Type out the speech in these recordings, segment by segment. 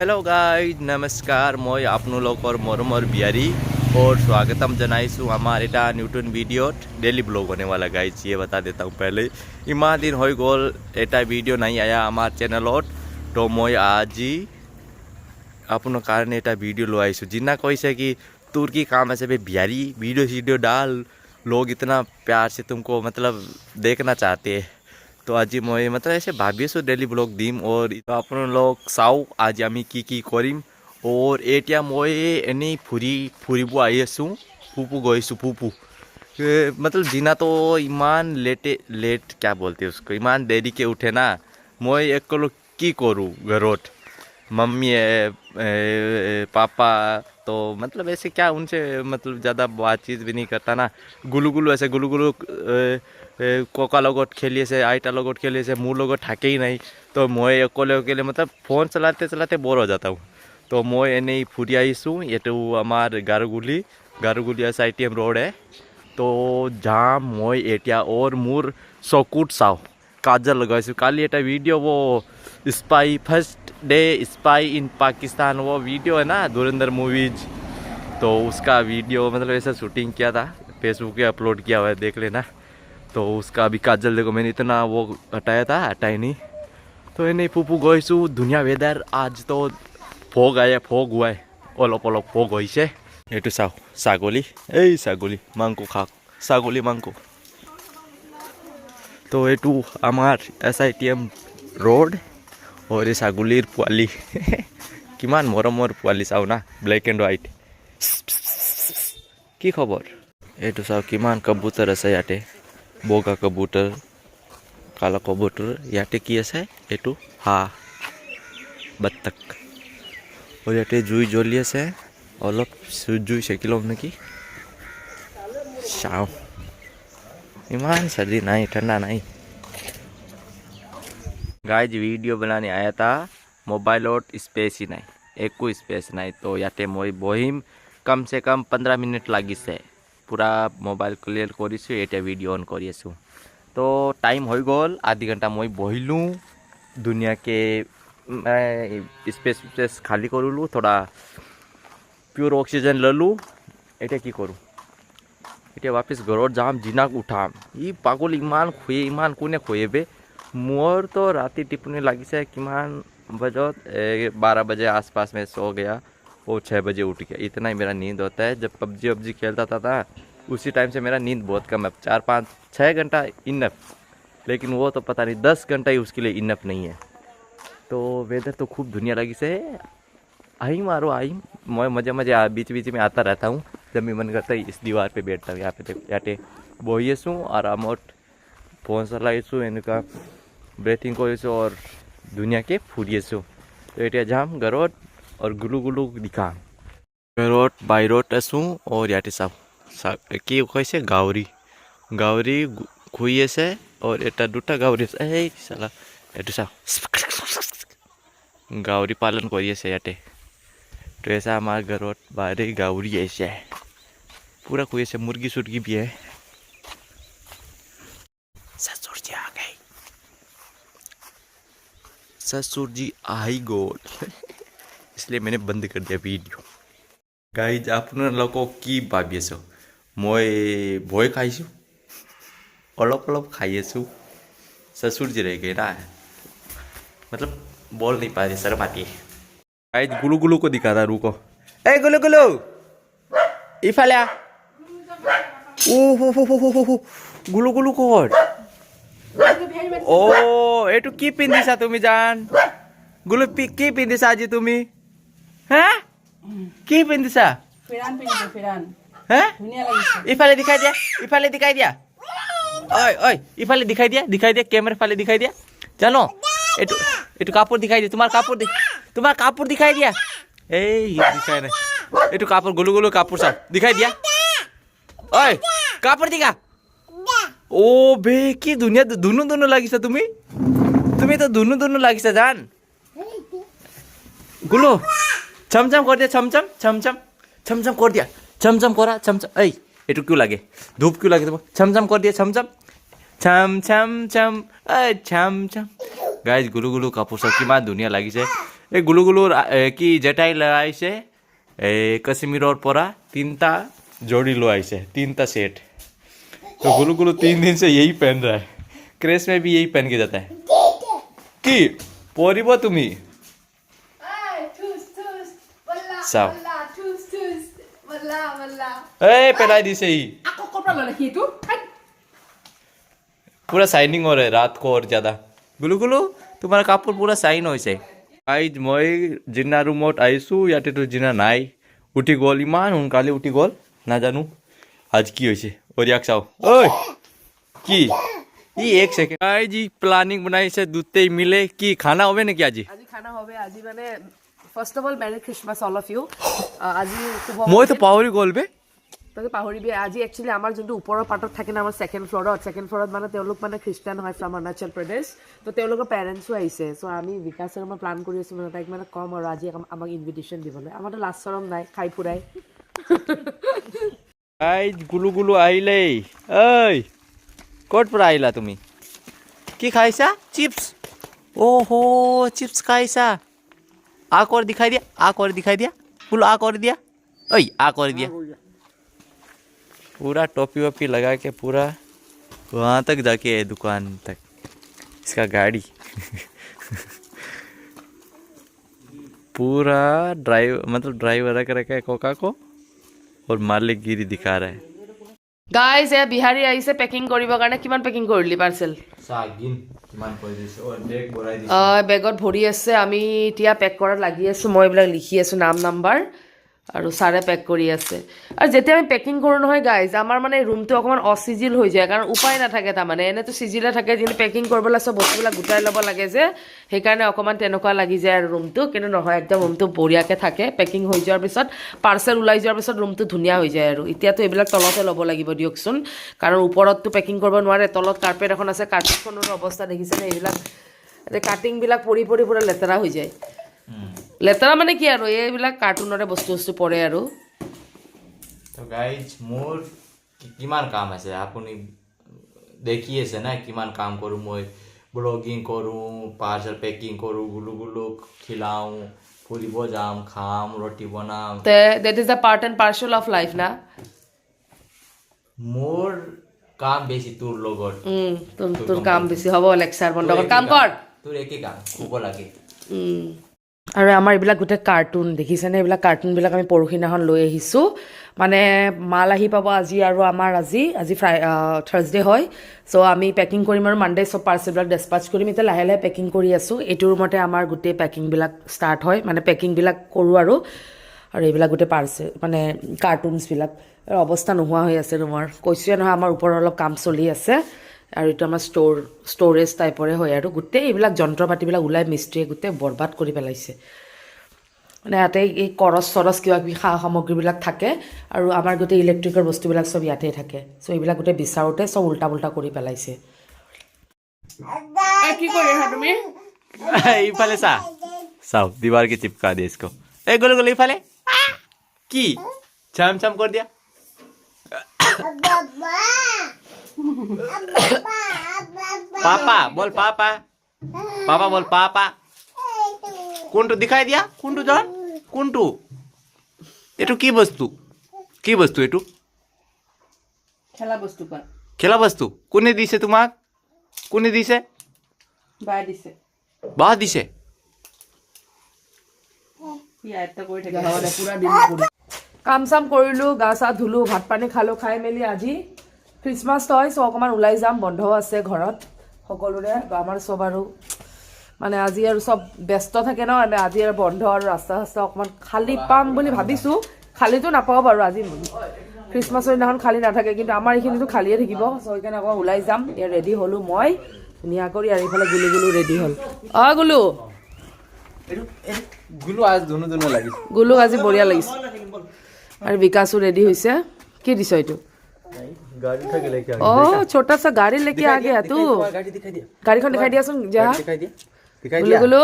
hello guys नमस्कार मैं आपनु लोकर मरमर बिहारी और स्वागतम जनाइसु हमारे एटा न्यूटन वीडियो डेली ब्लॉग होने वाला गाइज ये बता देता हूँ पहले इमा दिन हो गल एटा वीडियो नहीं आया हमार चैनल तो मैं आज ही अपन कारण एटा वीडियो लो आईसु जिन्ना कैसे कि तुर्की काम ऐसे भी बिहारी वीडियो डाल लोग इतना प्यार से तुमको मतलब देखना चाहते हैं तो आज मैं मतलब ऐसे भाविसु डेली ब्लॉग दिम और तो अपन लोग चाव आज आमी की करिम और एटिया मैं एनी फुरीबू आईसु फूपू गईसु फूपू मतलब जिना तो इमान लेट क्या बोलते उसको इमान देरी के उठे ना मैं एक की करूँ घरोट मम्मी है पापा तो मतलब ऐसे क्या उनसे मतलब ज़्यादा बातचीत भी नहीं करता ना गुलू ऐसे गुलू कोका लोगोट खेलिए से आइटा लोगोट खेलिए से मुँह लोगोट ठाके ही नहीं तो मैं अकेले मतलब फ़ोन चलाते चलाते बोर हो जाता हूँ तो मैं एने फुरी आईसू ये तो हमार गारुगुली SITM रोड है तो जहाँ मैं एटिया और मोर सकुट साव काजल लगाई काली एटा वीडियो वो स्पाई फर्स्ट डे स्पाई इन पाकिस्तान वो वीडियो है ना धुरंधर मूवीज तो उसका वीडियो मतलब ऐसा शूटिंग किया था फेसबुक पे अपलोड किया हुआ है देख लेना तो उसका अभी काजल देखो मैंने इतना वो हटाई नहीं तो ये नहीं फूफू गईसु दुनिया वेदर आज तो फोग हुआ है अलग अलग फोग होइसे एटू चाव ছাগলী मांको खा ছাগলী मांको तो एटू आमार SITM रोड और ये ছাগলীর পোৱালি কিমান মৰমৰ পোৱালি চাও না ব্লেক এণ্ড হোৱাইট কি খবৰ এইটো চাও কিমান কবুতৰ আছে ইয়াতে বগা কবুতৰ কালা কবুতৰ ইয়াতে কি আছে এইটো হাঁহ बत्तख और याते जुई জ্বলি আছে অলপ জুই সেকি ল'ম নেকি চাওঁ इमान सर्दी नहीं ठंडा नहीं गाइज वीडियो बनाने आया था मोबाइल और स्पेस ही नहीं एक को स्पेस नहीं तो याते मैं बहिम कम से कम 15 मिनट लगी से पूरा मोबाइल क्लियर करिसु एटा वीडियो ऑन करिसु तो टाइम हो गल आधी घंटा मैं बहिलू दुनिया के स्पेस खाली करलू थोड़ा प्योर ऑक्सीजन ललू एटा की करूँ एटा वापिस घरोट जाम जिनाक उठाम ये पागल इमान कोने खोए बे मोर तो राती टिपने लगी से किमान बजत 12 बजे आसपास में सो गया और 6 बजे उठ गया इतना ही मेरा नींद होता है जब पबजी खेलता था उसी टाइम से मेरा नींद बहुत कम है 4-5-6 घंटा इनफ लेकिन वो तो पता नहीं 10 घंटा ही उसके लिए इनफ नहीं है तो वेदर तो खूब दुनिया लगी से आई मैं मजे बीच में आता रहता हूँ जब मैं मन करता है इस दीवार पे बैठता हूँ यहाँ पे बोइसू आराम फोन चलाइसू इनका ब्रेथिंग करिसु और दुनिया के फुरिएसु तो एटा जाम गरोट और गुलू दिखा गरोट बाइरोट आसू और याटे सब कि कैसे गावरी खुए से और एटा दुटा गावरी साला एटू सब गावरी पालन करिए याटे तो ऐसा हमारे घरोट बाहर गावरी ऐसे है पूरा कोई ऐसे मुर्गी सुर्गी भी है ससुर जी आ गए ससुर जी आई गोल इसलिए मैंने बंद कर दिया वीडियो गाइज आपने लोगों की भाविएছো मैं भय खाइछु अलग खाइएछु ससुर जी रह गए ना मतलब बोल नहीं पा रही शर्म आती है गाइज गुलू को दिखाता रुको ए गुलू इफाले गुलू कोड ओ एटू की पिंदिसा तुमी जान गुलू की पिंदिसा आज तुमी हैं की पिंदिसा फिरान हैं इफाले दिखाई दिया ओए इफाले दिखाई दिया कैमरा फाले दिखाई दिया जानो एटू कापुर दिखाई दिया तुम्हारा कापुर दिखाई दिया ए दिखाई नहीं एटू कापुर गुलू कापुर सब दिखाई दिया ओए कापुर दिखा ओ बे की दुनिया दोनों लागिसा तुम्हें तो दोनों लागिसा जान गुलू छमछम कर दिया छमछम कर दिया छमछम करा छमछम ए एटू क्यों लगे धूप क्यों लगे छमछम कर दिया छम छम गाइज गुलू कापुर सब की दुनिया लगी এই গুলুগুলুর কি যেটাই লাইছে এই কাশ্মীৰৰ পৰা 3টা जोड़ी लो ऐसे 3टा सेट तो गुलू गुलू 3 दिन से यही पहन रहा है क्रेश में भी यही पहन के जाता है कि परिब तुम्ही साव ए पेलाई दिसे ही पूरा शाइनिंग हो रहा है रात को और ज्यादा गुलू गुलू तुम्हारा कापड़ पूरा शाइन होइছে आज মই জিনা ৰুমত আইছো ইয়াতেতো জিনা নাই উঠি গ'ল ইমান সোনকালে উঠি গ'ল নাজানো आज की होइছে ওরিয়াক চাও ওই কি ই এক সেকেন্ড আই জি প্ল্যানিং बनाइছে দুতেই মিলে কি খানা হবে নাকি আজি আজি খানা হবে আজি মানে first of all merry Christmas all of you আজি মই তো পাহৰি গ'লবে তই পাহৰিবি আজি একচুয়ালি আমাৰ যোনটো ওপৰৰ পাৰ্টত থাকে না আমাৰ সেকেন্ড ফ্লোৰত মানে তেওঁলোক মানে খ্ৰীষ্টান হয় ফ্ৰম অৰুণাচল প্ৰদেশ তো তেওঁলোকৰ পেৰেণ্টছো আহিছে চ' আমি বিকাশৰ মই প্লান কৰি আছোঁ মানে তাইক মানে কম আৰু আজি আমাক ইনভিটেশ্যন দিবলৈ আমাৰতো লাষ্ট চৰম নাই খাই ফুৰাই আই গুলু গুলু আহিলে ঐ ক'ত পৰা আহিলা তুমি কি খাইছা চিপছ ओहो चिप्स खाइसा आ कर दिखाई दिया बोलो आ कर दिया ओए आ कर दिया पूरा टोपी वोपी लगा के पूरा वहाँ तक जाके है दुकान तक इसका गाड़ी पूरा ड्राइवर रख रखा है कोका को और मालिकगिरी दिखा रहा है গাইজ এ বিহাৰী আহিছে পেকিং কৰিবৰ কাৰণে কিমান পেকিং কৰিলি পাৰ্চেল বেগত ভৰি আছে আমি এতিয়া পেক কৰাত লাগি আছোঁ মই এইবিলাক লিখি আছোঁ নাম্বাৰ আৰু ছাৰে পেক কৰি আছে আৰু যেতিয়া আমি পেকিং কৰোঁ নহয় গাইজ আমাৰ মানে ৰুমটো অকণমান অচিজিল হৈ যায় কাৰণ উপায় নাথাকে তাৰমানে এনেতো চিজিলে থাকে কিন্তু পেকিং কৰিবলৈ চব বস্তুবিলাক গোটাই ল'ব লাগে যে সেইকাৰণে অকণমান তেনেকুৱা লাগি যায় আৰু ৰুমটো কিন্তু নহয় একদম ৰুমটো বঢ়িয়াকৈ থাকে পেকিং হৈ যোৱাৰ পিছত পাৰ্চেল ওলাই যোৱাৰ পিছত ৰুমটো ধুনীয়া হৈ যায় আৰু এতিয়াতো এইবিলাক তলতে ল'ব লাগিব দিয়কচোন কাৰণ ওপৰততো পেকিং কৰিব নোৱাৰে তলত কাৰ্পেট এখন আছে কাৰ্পেটখনৰ অৱস্থা দেখিছেনে এইবিলাক কাটিংবিলাক পৰি পৰি পুৰা লেতেৰা হৈ যায় লেতেৰা মানে কি আৰু এইবিলাক কাৰ্টুনৰে বস্তু পৰে আৰু তো গাইজ মোৰ কিমান কাম আছে আপুনি দেখি আছে না কিমান কাম কৰোঁ মই ব্লগিং কৰোঁ পাৰ্চেল পেকিং কৰোঁ গুলুক খিলাওঁ ফুৰিব যাম খাম ৰুটি বনাম that is the part and parcel of life না মোৰ কাম বেছি তোৰ লগত তোৰ কাম বেছি হ'ব লেকচাৰ বন্ধ কৰ কাম কৰ তোৰ একে কাম ক'ব লাগে আৰু আমাৰ এইবিলাক গোটেই কাৰ্টুন দেখিছেনে এইবিলাক কাৰ্টুনবিলাক আমি পৰহিদিনাখন লৈ আহিছোঁ মানে মাল আহি পাব আজি আৰু আমাৰ আজি থাৰ্ছডে হয় চ' আমি পেকিং কৰিম আৰু মানডে চব পাৰ্চেলবিলাক ডেছপাচ কৰিম এতিয়া লাহে লাহে পেকিং কৰি আছোঁ এইটো ৰুমতে আমাৰ গোটেই পেকিংবিলাক ষ্টাৰ্ট হয় মানে পেকিংবিলাক কৰোঁ আৰু এইবিলাক গোটেই পাৰ্চেল মানে কাৰ্টুনছবিলাক অৱস্থা নোহোৱা হৈ আছে ৰুমৰ কৈছোঁৱে নহয় আমাৰ ওপৰত অলপ কাম চলি আছে আৰু এইটো আমাৰ ষ্ট'ৰেজ টাইপৰে হয় আৰু গোটেই এইবিলাক যন্ত্ৰ পাতিবিলাক ওলাই মিস্ত্ৰীয়ে গোটেই বৰবাদ কৰি পেলাইছে মানে ইয়াতে এই চৰচ কিবা কিবি সা সামগ্ৰীবিলাক থাকে আৰু আমাৰ গোটেই ইলেক্ট্ৰিকৰ বস্তুবিলাক চব ইয়াতে থাকে চ' এইবিলাক গোটেই বিচাৰোঁতে চব উল্টা পুল্টা কৰি পেলাইছে কি কৰি আছা তুমি ইফালে চাও দীवार के चिपका दे इसको ए गोले गोले इफाले की छम छम कर दिया पापा बोल पापा बोल पापा কোনটো দিখাই দিয়া কোনটো জন কোনটো এটো কি বস্তু এটো খেলা বস্তু কোনে দিছে তোমাক বা দিছে কাম চাম কৰিলোঁ গা চা ধুলোঁ ভাত পানী খালোঁ খাই মেলি আজি খ্ৰীষ্টমাছ হয় চ' অকণমান ওলাই যাম বন্ধ আছে ঘৰত সকলোৰে আমাৰ চব আৰু মানে আজি আৰু চব ব্যস্ত থাকে ন আজি আৰু বন্ধ আৰু ৰাস্তা অকণমান খালী পাম বুলি ভাবিছোঁ খালীটো নাপাওঁ বাৰু আজি খ্ৰীষ্টমাছৰ দিনাখন খালী নাথাকে কিন্তু আমাৰ এইখিনিতো খালীয়ে থাকিব চ' সেইকাৰণে অকণমান ওলাই যাম এতিয়া ৰেডি হ'লোঁ মই ধুনীয়া কৰি আৰু এইফালে গুলু ৰেডি হ'ল গুলু আজি বঢ়িয়া লাগিছে আৰু বিকাশো ৰেডি হৈছে কি দিছ এইটো छोटा सा गाड़ी लेके आ गया तू गाड़ीখন দেখাই দিয়াচোন যা গুলু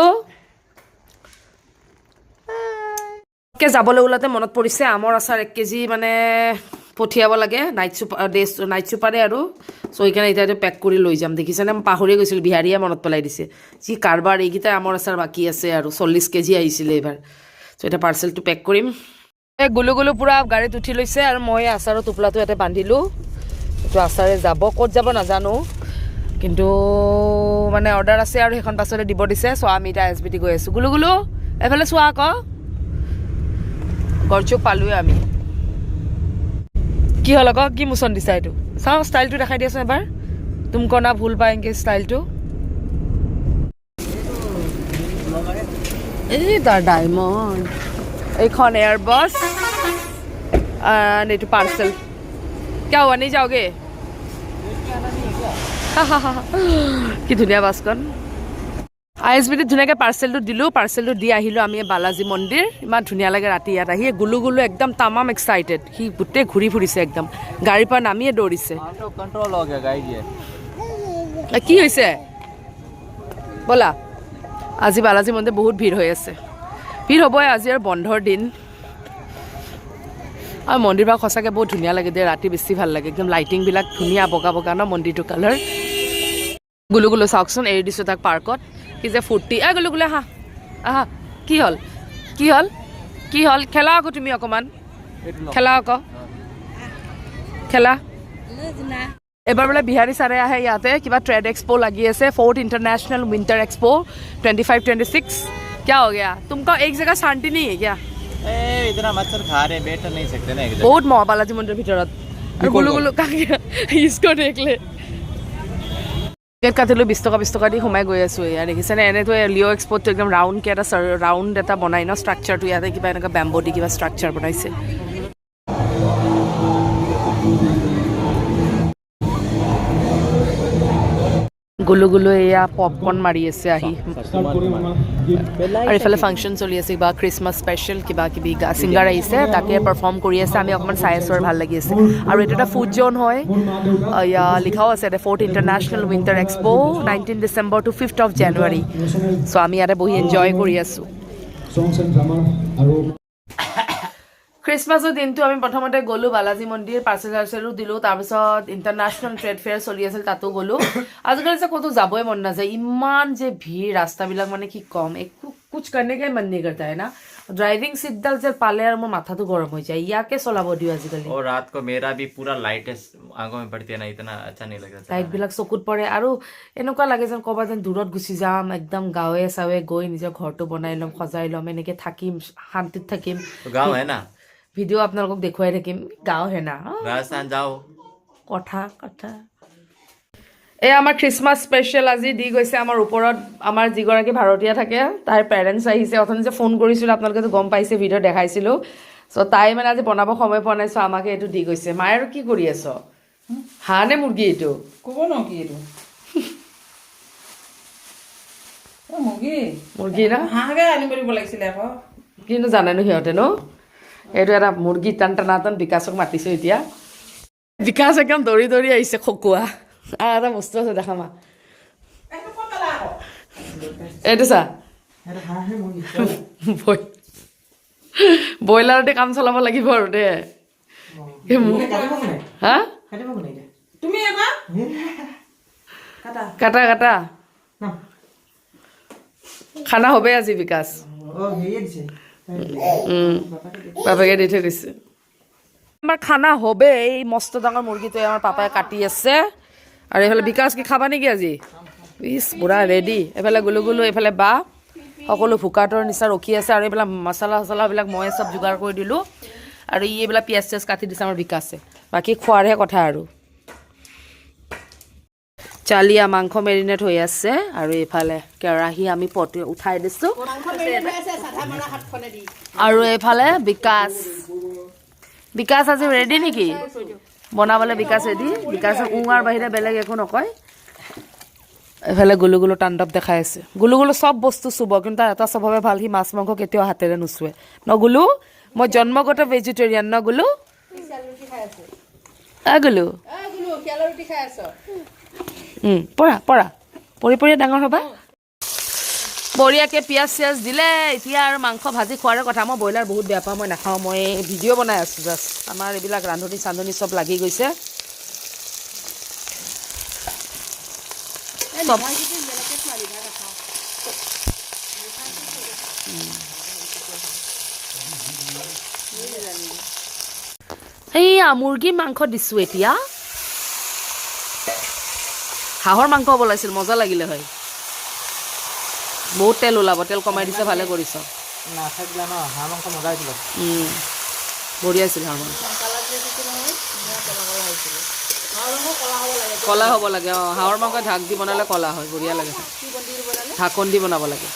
কে যাবলৈ ওলাতে মনত পৰিছে আমৰ আচাৰ 1 কেজি মানে পঠিয়াব লাগে নাইট চুপাৰে আৰু চ' সেইকাৰণে এতিয়া পেক কৰি লৈ যাম দেখিছেনে মই পাহৰিয়ে গৈছিলোঁ বিহাৰীয়ে মনত পেলাই দিছে যি কাৰবাৰ এইকেইটা আমৰ আচাৰ বাকী আছে আৰু 40 কেজি আহিছিলে এইবাৰ চ' এতিয়া পাৰ্চেলটো পেক কৰিম এই গুলু পূৰা গাড়ীত উঠি লৈছে আৰু মই আচাৰৰ টোপোলাটো ইয়াতে বান্ধিলোঁ এইটো আচাৰে যাব ক'ত যাব নাজানো কিন্তু মানে অৰ্ডাৰ আছে আৰু সেইখন পাছতে দিব দিছে চ' আমি এতিয়া SBT গৈ আছোঁ গুলু এইফালে চোৱা আকৌ গড়চুক পালোৱে আমি কি হ'ল আকৌ কি মোচন দিছা এইটো চাওঁ ষ্টাইলটো দেখাই দিয়াচোন এবাৰ তুমকো না ভুল পায়েংগে ষ্টাইলটো এই তাৰ ডায়মণ্ড এইখন এয়াৰবাছ এইটো পাৰ্চেল কিয় হোৱা নাই যাওগে কি ধুনীয়া বাছখন ISBT ধুনীয়াকৈ পাৰ্চেলটো দিলোঁ পাৰ্চেলটো দি আহিলোঁ আমি বালাজী মন্দিৰ ইমান ধুনীয়া লাগে ৰাতি ইয়াত আহি গুলু একদম তামাম এক্সাইটেড সি গোটেই ঘূৰি ফুৰিছে একদম গাড়ীৰ পৰা নামিয়ে দৌৰিছে কি হৈছে ব'লা আজি বালাজী মন্দিৰ বহুত ভিৰ হৈ আছে ভিৰ হ'বই আজি আৰু বন্ধৰ দিন আৰু মন্দিৰভাগ সঁচাকৈ বহুত ধুনীয়া লাগে দে ৰাতি বেছি ভাল লাগে একদম লাইটিংবিলাক ধুনীয়া বগা ন মন্দিৰটো কালাৰ গুলু চাওকচোন এৰি দিছোঁ তাক পাৰ্কত কি যে ফূৰ্তি গুলু আহা কি হ'ল খেলা আকৌ তুমি অকণমান খেলা আকৌ খেলা এবাৰ বোলে বিহাৰী ছাৰে আহে ইয়াতে কিবা ট্ৰেড এক্সপো লাগি আছে 4th इंटरनेशनल विंटर एक्सपो 25-26 क्या हो गया तुमको एक जगह शांति नहीं है क्या इतना मच्छर खा रहे बैठ नहीं सकते ना बहुत मह बालाजी मंदिर ভিতৰত আৰু গুলু इसको देख ले টিকেট কাটিলোঁ 20 টকা দি সোমাই গৈ আছোঁ ইয়াত দেখিছেনে এনেতো লিঅ' এক্সপ'টো একদম ৰাউণ্ডকৈ এটা ৰাউণ্ড এটা বনাই ন ষ্ট্ৰাকচাৰটো ইয়াতে কিবা এনেকুৱা বেম্বো দি কিবা ষ্ট্ৰাকচাৰ বনাইছে গুলু এয়া পপকৰ্ণ মাৰি আছে আহি আৰু এইফালে ফাংচন চলি আছে কিবা খ্ৰীষ্টমাছ স্পেচিয়েল কিবা কিবি ছিংগাৰ আহিছে তাকে পাৰফৰ্ম কৰি আছে আমি অকণমান চাই আছোঁ আৰু ভাল লাগি আছে আৰু এইটো এটা ফুড জ'ন হয় ইয়া লিখাও আছে 4th international winter expo 19 December to 5th of January চ' আমি ইয়াতে বহি এনজয় কৰি আছোঁ খ্ৰীষ্টমাছৰ দিনটো আমি প্ৰথমতে গ'লোঁ বালাজী মন্দিৰ পাৰ্চেলো দিলোঁ তাৰপিছত ইণ্টাৰনেশ্যনেল ট্ৰেড ফেয়াৰ চলি আছিল তাতো গ'লোঁ আজিকালি যে ক'তো যাবই মন নাযায় ইমান যে ভিৰ ৰাস্তাবিলাক মানে কি ক'ম একো কুছ কৰণেকে মন नहीं करता है ना ड्राइविंग सीटডাল যে পালে আৰু মোৰ মাথাটো গৰম হৈ যায় ইয়াকে চলাব দিওঁ আজিকালি और रात को मेरा भी पूरा लाइट आंखों में पड़ती है ना इतना अच्छा नहीं लगता লাইটবিলাক চকুত পৰে আৰু এনেকুৱা লাগে যেন ক'ৰবাত যেন দূৰত গুচি যাম একদম গাঁৱে চাৱে গৈ নিজৰ ঘৰটো বনাই ল'ম সজাই ল'ম এনেকৈ থাকিম শান্তিত থাকিম गाँव है ना ভিডিঅ' আপোনালোকক দেখুৱাই থাকিম গাঁও হে না राजस्थान जाओ কথা এই আমাৰ খ্ৰীষ্টমাছ স্পেচিয়েল আজি দি গৈছে আমাৰ ওপৰত আমাৰ যিগৰাকী ভাৰতীয় থাকে তাইৰ পেৰেণ্টছ আহিছে অথনি যে ফোন কৰিছিলোঁ আপোনালোকেতো গম পাইছে ভিডিঅ' দেখাইছিলোঁ চ' তাই মানে আজি বনাব সময় পোৱা নাই চ' আমাকে এইটো দি গৈছে মায়ে আৰু কি কৰি আছ হাঁহ নে মুৰ্গী এইটো ক'ব ন কি এইটো মুৰ্গী না হাঁহকে আনিব দিব লাগিছিলে আকৌ কিন্তু জানেনো সিহঁতে ন এইটো এটা মুৰ্গী টান বিকাশক মাতিছোঁ এতিয়া বিকাশ একদম দৌৰি আহিছে খকুৱা আৰু এটা বস্তু আছে দেখা মা এইটো চা ব্ৰইলাৰতে কাম চলাব লাগিব আৰু দে হা তুমি কাটা খানা হবে আজি বিকাশ বাপেকে দি থৈ গৈছে আমাৰ খানা হবে এই মস্ত ডাঙৰ মুৰ্গীটোৱে আমাৰ পাপাই কাটি আছে আৰু এইফালে বিকাশ কি খাবা নেকি আজি ইছ পুৰা ৰেডি এইফালে গুলু এইফালে বা সকলো ভোকাটোৰ নিচিনা ৰখি আছে আৰু এইবিলাক মচলাবিলাক মই চব যোগাৰ কৰি দিলোঁ আৰু এইবিলাক পিঁয়াজ চিয়াজ কাটি দিছে আমাৰ বিকাশে বাকী খোৱাৰহে কথা আৰু চালিয়া মাংস মেৰিনেট হৈ আছে আৰু এইফালে কেৰাহী আমি উঠাই দিছোঁ আৰু এইফালে বিকাশ আজি ৰেডি নেকি বনাবলৈ বিকাশ ৰেডি বিকাশে উঙাৰ বাহিৰে বেলেগ একো নকয় এইফালে গুলু তাণ্ডৱ দেখাই আছে গুলু চব বস্তু চুব কিন্তু তাৰ এটা স্বভাৱে ভাল সি মাছ মাংস কেতিয়াও হাতেৰে নুচুৱে ন গুলু মই জন্মগত ভেজিটেৰিয়ান ন গুলু গুলু পঢ়া পঢ়ি ডাঙৰ হ'বা বঢ়িয়াকৈ পিঁয়াজ চিয়াজ দিলে এতিয়া আৰু মাংস ভাজি খোৱাৰে কথা মই ব্ৰইলাৰ বহুত বেয়া পাওঁ মই নাখাওঁ মই ভিডিঅ' বনাই আছোঁ জাষ্ট আমাৰ এইবিলাক ৰান্ধনি চান্ধনি চব লাগি গৈছে এইয়া মুৰ্গী মাংস দিছোঁ এতিয়া হাঁহৰ মাংস হ'ব লাগিছিল মজা লাগিলে হয় বহুত তেল ওলাব তেল কমাই দিছে ভালে কৰিছ নাথাকিলে ন হাঁহ মাংস মজাই দিলে বঢ়িয়া আছিল হাঁহ মাংস কলা হ'ব লাগে অঁ হাঁহৰ মাংস ঢাক দি বনালে কলা হয় বঢ়িয়া লাগে ঢাকন দি বনাব লাগে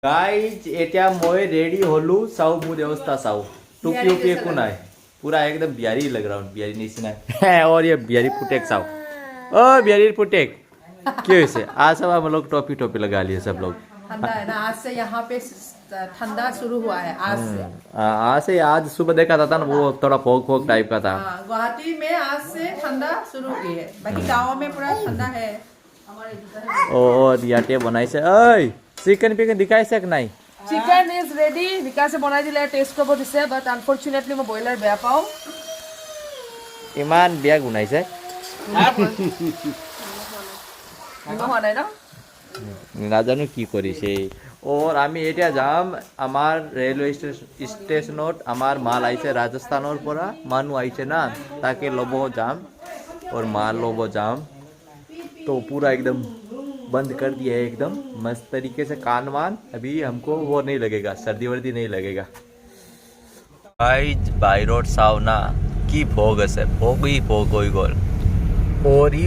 গাইজ এতিয়া মই ৰেডি হলো চাও মোৰ অৱস্থা চাও টুপি उपी একো নাই पूरा एकदम बिहारी लग रहा हूँ बिहारी निचिना और ये बिहारी पुटेक चाओ ओ बिहारी पुटेक क्यों से आज सब हम लोग टोपी टोपी लगा लिए सब लोग ठंडा है ना आज से यहाँ पे ठंडा शुरू हुआ है आज से आज से आज सुबह देखा था ना वो थोड़ा फोक फोक टाइप का था हाँ, गुवाहाटी में आज से ठंडा शुरू हुई है बाकी गाँव में पूरा ठंडा है और याटे बनाई से ओए चिकन पिकन दिखाई सक नहीं চিকেন ইজ ৰেডি বিকাশে বনাই দিলে টেষ্ট কৰিব দিছে বাট আনফৰ্চুনেটলি মই ব্ৰইলাৰ বেয়া পাওঁ ইমান বেয়া গুনাইছে হোৱা নাই ন নাজানো কি কৰিছে और আমি এতিয়া যাম আমাৰ ৰেলৱে ষ্টেচনত আমাৰ মাল আহিছে ৰাজস্থানৰ পৰা মানুহ আহিছে না তাকে ল'ব যাম और माल ল'ব যাম तो पूरा एकदम बंद कर दिया है एकदम मस्त तरीके से कान वान अभी हमको वो नहीं लगेगा सर्दी वर्दी नहीं लगेगा गाइस बाय रोड सावना की भोग আছে ভোগই ভোগ হৈ গ'ল और ই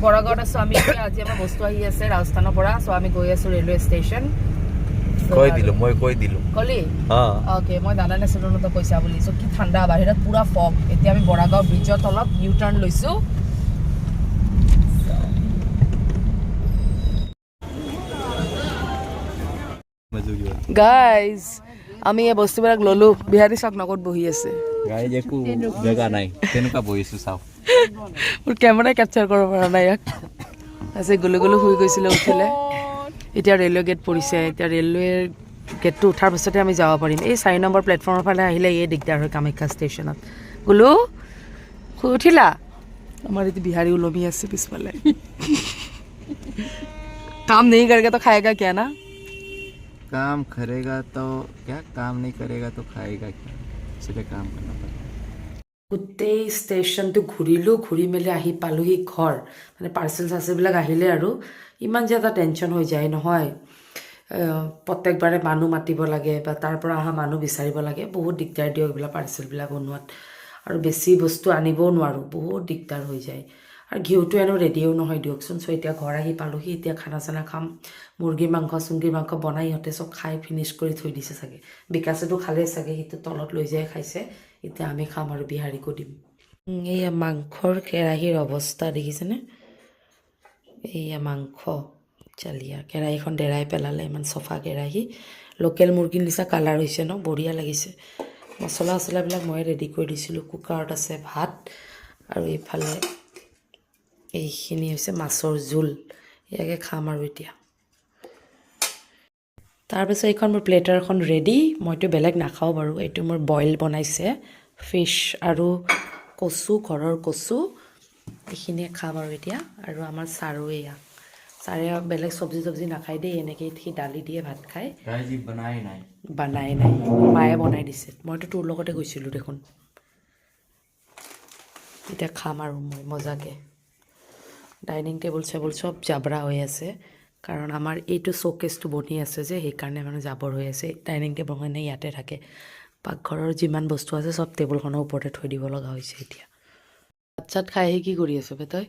বৰাগাঁৱত আছোঁ আমি এতিয়া আজি আমাৰ বস্তু আহি আছে ৰাজস্থানৰ পৰা চ' আমি গৈ আছোঁ ৰেলৱে ষ্টেচন মই কৈ দিলোঁ কলি অঁ অ'কে মই জানা নাছিলোঁ তই কৈছা বুলি চ' কি ঠাণ্ডা বাহিৰত পুৰা ফগ এতিয়া আমি বৰাগাঁও ব্ৰিজৰ তলত ইউ টাৰ্ণ লৈছোঁ গাইজ আমি এই বস্তুবিলাক ল'লোঁ বিহাৰী চাওক নগদ বহি আছে গাইজ একো জেগা নাই কেনেকুৱা বহিছোঁ চাওক মোৰ কেমেৰাই কেপচাৰ কৰিব পৰা নাই ইয়াক আজি গলু গলু শুই গৈছিলে উঠিলে এতিয়া ৰেলৱে গেট পৰিছে এতিয়া ৰেলৱে গেটটো উঠাৰ পিছতে আমি যাব পাৰিম এই 4 নম্বৰ প্লেটফৰ্মৰ ফালে আহিলে এই দিগদাৰ হয় কামাখ্যা ষ্টেচনত গলু শুই উঠিলা আমাৰ এতিয়া বিহাৰী ওলমি আছে পিছফালে কাম नहीं करके तो खाएगा क्या ना काम करेगा तो क्या काम नहीं करेगा तो खाएगा क्या इसलिए काम करना पड़ेगा গোটেই ষ্টেচনটো ঘূৰিলোঁ ঘূৰি মেলি আহি পালোহি ঘৰ মানে পাৰ্চেল চাৰ্চেলবিলাক আহিলে আৰু ইমান যে এটা টেনশ্যন হৈ যায় নহয় প্ৰত্যেকবাৰে মানুহ মাতিব লাগে বা তাৰ পৰা অহা মানুহ বিচাৰিব লাগে বহুত দিগদাৰ দিয়ক এইবিলাক পাৰ্চেলবিলাক বনোৱাত আৰু বেছি বস্তু আনিবও নোৱাৰোঁ বহুত দিগদাৰ হৈ যায় আৰু ঘিউটো এনেও ৰেডিও নহয় দিয়কচোন চ' এতিয়া ঘৰ আহি পালোহি এতিয়া খানা চানা খাম মুৰ্গী মাংস চুংগী মাংস বনাই ইহঁতে চব খাই ফিনিছ কৰি থৈ দিছে চাগে বিকাশেতো খালেই চাগে সিটো তলত লৈ যায় খাইছে এতিয়া আমি খাম আৰু বিহাৰীকো দিম এইয়া মাংসৰ কেৰাহীৰ অৱস্থা দেখিছেনে এইয়া মাংস চালিয়া কেৰাহীখন ডেৰাই পেলালে ইমান চফা কেৰাহী লোকেল মুৰ্গীৰ নিচিনা কালাৰ হৈছে ন বঢ়িয়া লাগিছে মছলা চছলাবিলাক মই ৰেডি কৰি দিছিলোঁ কুকাৰত আছে ভাত আৰু এইফালে এইখিনি হৈছে মাছৰ জোল ইয়াকে খাম আৰু এতিয়া তাৰপিছত এইখন মোৰ প্লেটাৰখন ৰেডি মইতো বেলেগ নাখাওঁ বাৰু এইটো মোৰ বইল বনাইছে ফিছ আৰু কচু ঘৰৰ কচু এইখিনিয়ে খাম আৰু এতিয়া আৰু আমাৰ চাৰো এয়া চাৰে বেলেগ চব্জি নাখায় দেই এনেকৈ সি দালি দিয়ে ভাত খায় বনাই নাই মায়ে বনাই দিছে মইতো তোৰ লগতে গৈছিলোঁ দেখোন এতিয়া খাম আৰু মই মজাকৈ ডাইনিং টেবুল চেবুল চব জাবৰা হৈ আছে কাৰণ আমাৰ এইটো শ্ব'কেছটো বনি আছে যে সেইকাৰণে মানে জাবৰ হৈ আছে ডাইনিং টেবুলখনে ইয়াতে থাকে পাকঘৰৰ যিমান বস্তু আছে চব টেবুলখনৰ ওপৰতে থৈ দিব লগা হৈছে এতিয়া ভাত চাত খাই আহি কি কৰি আছোঁ বে তই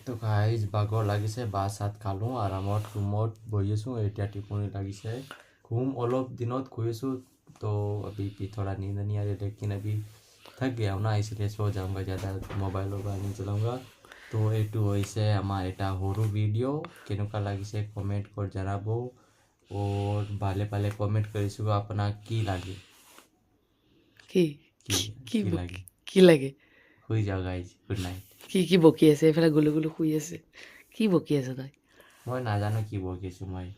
তো গাইজ বাগৰ লাগিছে ভাত চাত খালোঁ আৰামত ৰুমত বহি আছোঁ এতিয়া টোপনি লাগিছে ঘুম অলপ দিনত শুইছোঁ तो अभी भी थोड़ा नींद नहीं आ रही लेकिन अभी थक गया हूँ ना इसलिए सो जाऊँगा ज़्यादा मोबाइल वोबाइल नहीं चलाऊँगा तो এইটো হৈছে আমাৰ এটা সৰু ভিডিঅ' কেনেকুৱা লাগিছে কমেণ্ট কৰি জনাব और ভালে ভালে কমেণ্ট কৰিছোঁ আপোনাক কি লাগে কি লাগে কি লাগে শুই যাওঁ গাইজ গুড নাইট কি বকি আছে এইফালে গুলু গুলু শুই আছে কি বকি আছে তই মই নাজানো কি বকিছোঁ মই